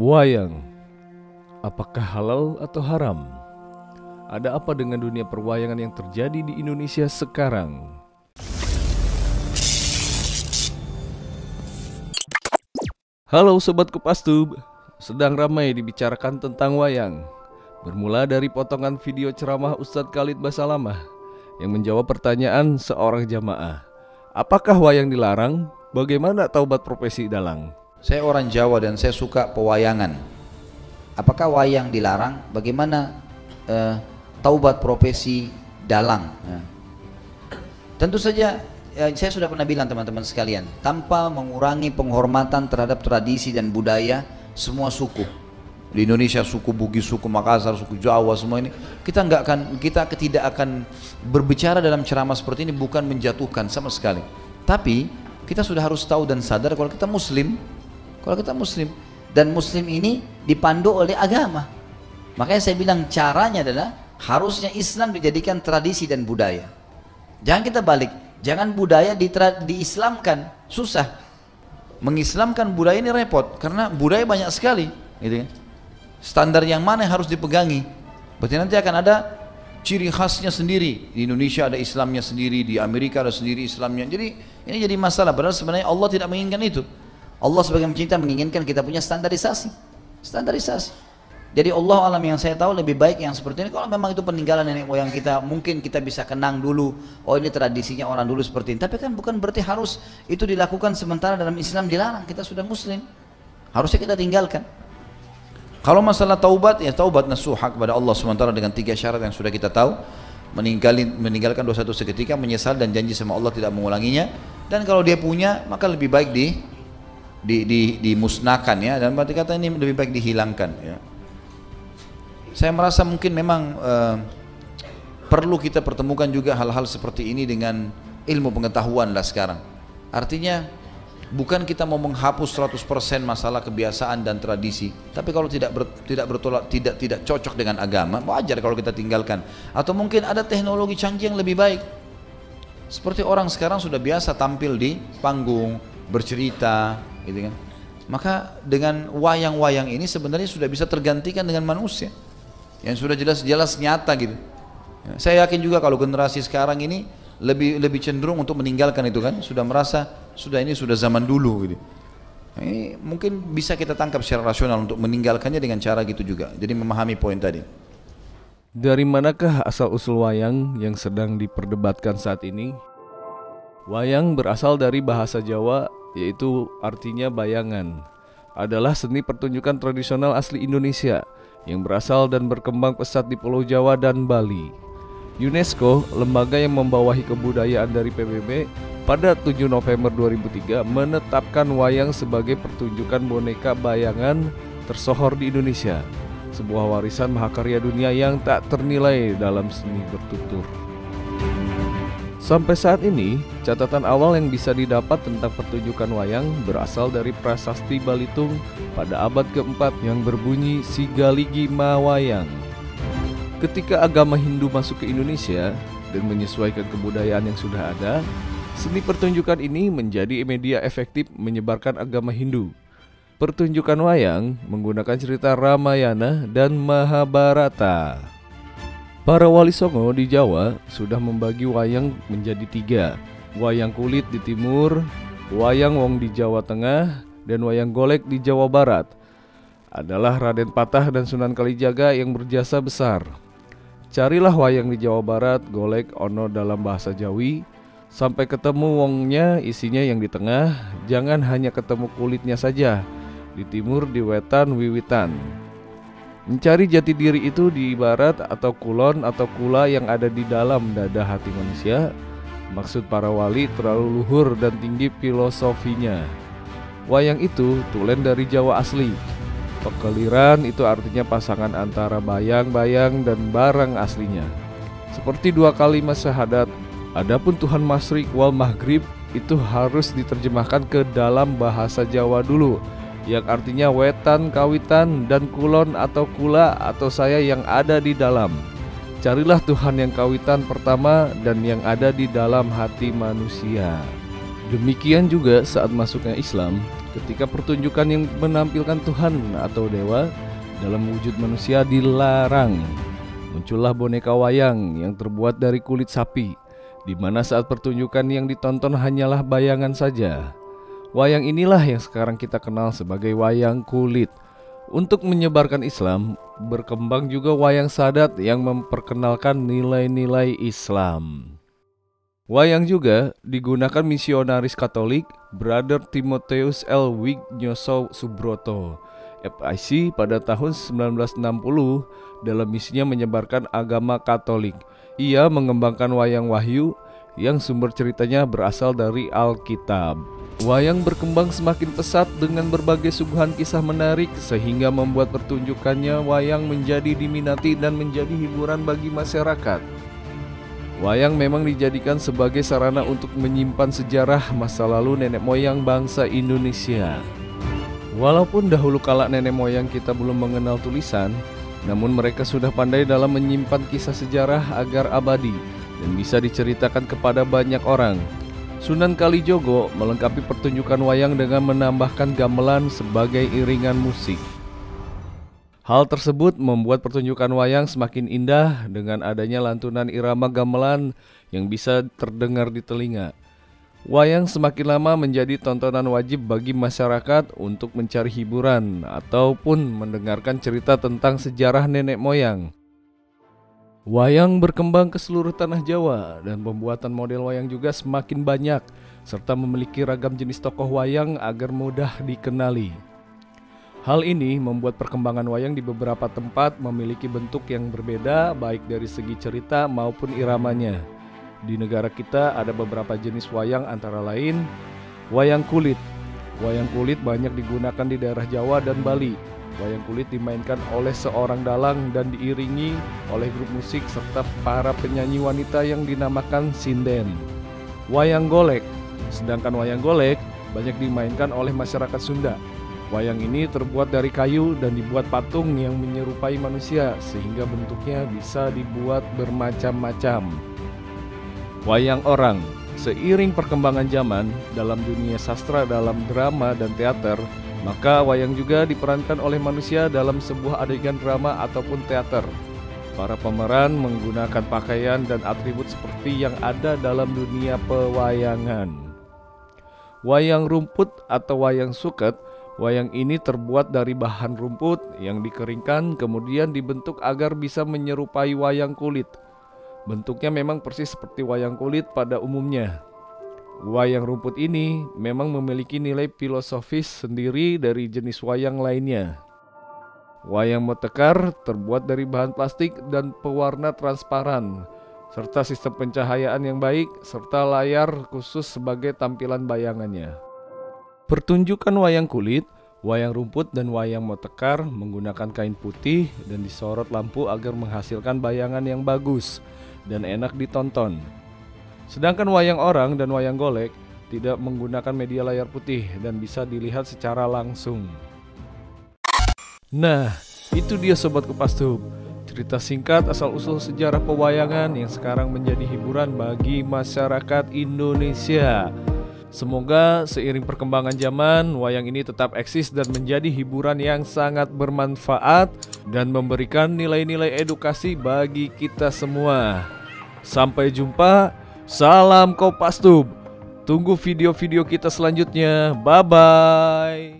Wayang, apakah halal atau haram? Ada apa dengan dunia perwayangan yang terjadi di Indonesia sekarang? Halo Sobat Kopastub, sedang ramai dibicarakan tentang wayang. Bermula dari potongan video ceramah Ustadz Khalid Basalamah yang menjawab pertanyaan seorang jamaah. Apakah wayang dilarang? Bagaimana taubat profesi dalang? Saya orang Jawa dan saya suka pewayangan. Apakah wayang dilarang? Bagaimana taubat profesi dalang? Tentu saja saya sudah pernah bilang teman-teman sekalian, tanpa mengurangi penghormatan terhadap tradisi dan budaya semua suku. Di Indonesia suku Bugis, suku Makassar, suku Jawa, semua ini kita tidak akan berbicara dalam ceramah seperti ini bukan menjatuhkan sama sekali. Tapi kita sudah harus tahu dan sadar kalau kita Muslim dan Muslim ini dipandu oleh agama. Makanya saya bilang caranya adalah harusnya Islam dijadikan tradisi dan budaya. Jangan kita balik, jangan budaya diislamkan, susah. Mengislamkan budaya ini repot karena budaya banyak sekali, gitu kan. Standar yang mana yang harus dipegangi? Berarti nanti akan ada ciri khasnya sendiri. Di Indonesia ada Islamnya sendiri, di Amerika ada sendiri Islamnya. Jadi ini jadi masalah. Padahal sebenarnya Allah tidak menginginkan itu. Allah sebagai pencipta menginginkan kita punya standarisasi. Jadi Allah alam yang saya tahu lebih baik yang seperti ini. Kalau memang itu peninggalan nenek moyang kita, mungkin kita bisa kenang dulu. Oh ini tradisinya orang dulu seperti ini. Tapi kan bukan berarti harus itu dilakukan sementara dalam Islam dilarang. Kita sudah Muslim, harusnya kita tinggalkan. Kalau masalah taubat, ya taubat nasuha kepada Allah SWT dengan 3 syarat yang sudah kita tahu. Meninggalkan dosa itu seketika, menyesal dan janji sama Allah tidak mengulanginya. Dan kalau dia punya, maka lebih baik dimusnahkan, ya. Dan berarti kata ini lebih baik dihilangkan, ya. Saya merasa mungkin memang perlu kita pertemukan juga hal-hal seperti ini dengan ilmu pengetahuan lah sekarang. Artinya bukan kita mau menghapus 100% masalah kebiasaan dan tradisi, tapi kalau tidak cocok dengan agama, wajar kalau kita tinggalkan. Atau mungkin ada teknologi canggih yang lebih baik. Seperti orang sekarang sudah biasa tampil di panggung, bercerita, gitu kan. Maka dengan wayang-wayang ini sebenarnya sudah bisa tergantikan dengan manusia yang sudah jelas-jelas nyata gitu. Saya yakin juga kalau generasi sekarang ini lebih cenderung untuk meninggalkan itu kan, sudah merasa ini sudah zaman dulu gitu. Ini mungkin bisa kita tangkap secara rasional untuk meninggalkannya dengan cara gitu juga. Jadi memahami poin tadi. Dari manakah asal-usul wayang yang sedang diperdebatkan saat ini? Wayang berasal dari bahasa Jawa, yaitu artinya bayangan. Adalah seni pertunjukan tradisional asli Indonesia yang berasal dan berkembang pesat di Pulau Jawa dan Bali. UNESCO, lembaga yang membawahi kebudayaan dari PBB, pada 7 November 2003 menetapkan wayang sebagai pertunjukan boneka bayangan tersohor di Indonesia, sebuah warisan mahakarya dunia yang tak ternilai dalam seni bertutur. Sampai saat ini, catatan awal yang bisa didapat tentang pertunjukan wayang berasal dari prasasti Balitung pada abad keempat yang berbunyi Sigaligi Mawayang. Ketika agama Hindu masuk ke Indonesia dan menyesuaikan kebudayaan yang sudah ada, seni pertunjukan ini menjadi media efektif menyebarkan agama Hindu. Pertunjukan wayang menggunakan cerita Ramayana dan Mahabharata. Para wali songo di Jawa sudah membagi wayang menjadi 3. Wayang kulit di timur, wayang wong di Jawa Tengah, dan wayang golek di Jawa Barat. Adalah Raden Patah dan Sunan Kalijaga yang berjasa besar. Carilah wayang di Jawa Barat, golek ono dalam bahasa Jawi, sampai ketemu wongnya isinya yang di tengah, jangan hanya ketemu kulitnya saja. Di timur, di wetan, wiwitan. Mencari jati diri itu di barat atau kulon atau kula yang ada di dalam dada hati manusia. Maksud para wali terlalu luhur dan tinggi filosofinya. Wayang itu tulen dari Jawa asli. Pekeliran itu artinya pasangan antara bayang-bayang dan barang aslinya. Seperti 2 kalimat syahadat. Adapun Tuhan Masyriq wal Maghrib itu harus diterjemahkan ke dalam bahasa Jawa dulu, yang artinya wetan, kawitan, dan kulon atau kula atau saya yang ada di dalam. Carilah Tuhan yang kawitan pertama dan yang ada di dalam hati manusia. Demikian juga saat masuknya Islam, ketika pertunjukan yang menampilkan Tuhan atau dewa dalam wujud manusia dilarang. Muncullah boneka wayang yang terbuat dari kulit sapi, di mana saat pertunjukan yang ditonton hanyalah bayangan saja. Wayang inilah yang sekarang kita kenal sebagai wayang kulit. Untuk menyebarkan Islam, berkembang juga wayang sadat yang memperkenalkan nilai-nilai Islam. Wayang juga digunakan misionaris Katolik Brother Timotheus L. Wignoso Subroto FIC pada tahun 1960 dalam misinya menyebarkan agama Katolik. Ia mengembangkan wayang Wahyu yang sumber ceritanya berasal dari Alkitab. Wayang berkembang semakin pesat dengan berbagai suguhan kisah menarik sehingga membuat pertunjukannya wayang menjadi diminati dan menjadi hiburan bagi masyarakat. Wayang memang dijadikan sebagai sarana untuk menyimpan sejarah masa lalu nenek moyang bangsa Indonesia. Walaupun dahulu kala nenek moyang kita belum mengenal tulisan, namun mereka sudah pandai dalam menyimpan kisah sejarah agar abadi dan bisa diceritakan kepada banyak orang. Sunan Kalijogo melengkapi pertunjukan wayang dengan menambahkan gamelan sebagai iringan musik. Hal tersebut membuat pertunjukan wayang semakin indah dengan adanya lantunan irama gamelan yang bisa terdengar di telinga. Wayang semakin lama menjadi tontonan wajib bagi masyarakat untuk mencari hiburan ataupun mendengarkan cerita tentang sejarah nenek moyang. Wayang berkembang ke seluruh tanah Jawa dan pembuatan model wayang juga semakin banyak serta memiliki ragam jenis tokoh wayang agar mudah dikenali. Hal ini membuat perkembangan wayang di beberapa tempat memiliki bentuk yang berbeda baik dari segi cerita maupun iramanya. Di negara kita ada beberapa jenis wayang antara lain wayang kulit. Wayang kulit banyak digunakan di daerah Jawa dan Bali. Wayang kulit dimainkan oleh seorang dalang dan diiringi oleh grup musik serta para penyanyi wanita yang dinamakan sinden. Wayang golek. Sedangkan wayang golek banyak dimainkan oleh masyarakat Sunda. Wayang ini terbuat dari kayu dan dibuat patung yang menyerupai manusia sehingga bentuknya bisa dibuat bermacam-macam. Wayang orang. Seiring perkembangan zaman dalam dunia sastra, dalam drama dan teater, maka wayang juga diperankan oleh manusia dalam sebuah adegan drama ataupun teater. Para pemeran menggunakan pakaian dan atribut seperti yang ada dalam dunia pewayangan. Wayang rumput atau wayang suket. Wayang ini terbuat dari bahan rumput yang dikeringkan kemudian dibentuk agar bisa menyerupai wayang kulit. Bentuknya memang persis seperti wayang kulit pada umumnya. Wayang rumput ini memang memiliki nilai filosofis sendiri dari jenis wayang lainnya. Wayang motekar terbuat dari bahan plastik dan pewarna transparan, serta sistem pencahayaan yang baik, serta layar khusus sebagai tampilan bayangannya. Pertunjukan wayang kulit, wayang rumput dan wayang motekar menggunakan kain putih dan disorot lampu agar menghasilkan bayangan yang bagus dan enak ditonton. Sedangkan wayang orang dan wayang golek tidak menggunakan media layar putih dan bisa dilihat secara langsung. Nah, itu dia Sobat Kupas Tube, cerita singkat asal-usul sejarah pewayangan yang sekarang menjadi hiburan bagi masyarakat Indonesia. Semoga seiring perkembangan zaman, wayang ini tetap eksis dan menjadi hiburan yang sangat bermanfaat dan memberikan nilai-nilai edukasi bagi kita semua. Sampai jumpa, salam Kompas Tube. Tunggu video-video kita selanjutnya. Bye-bye.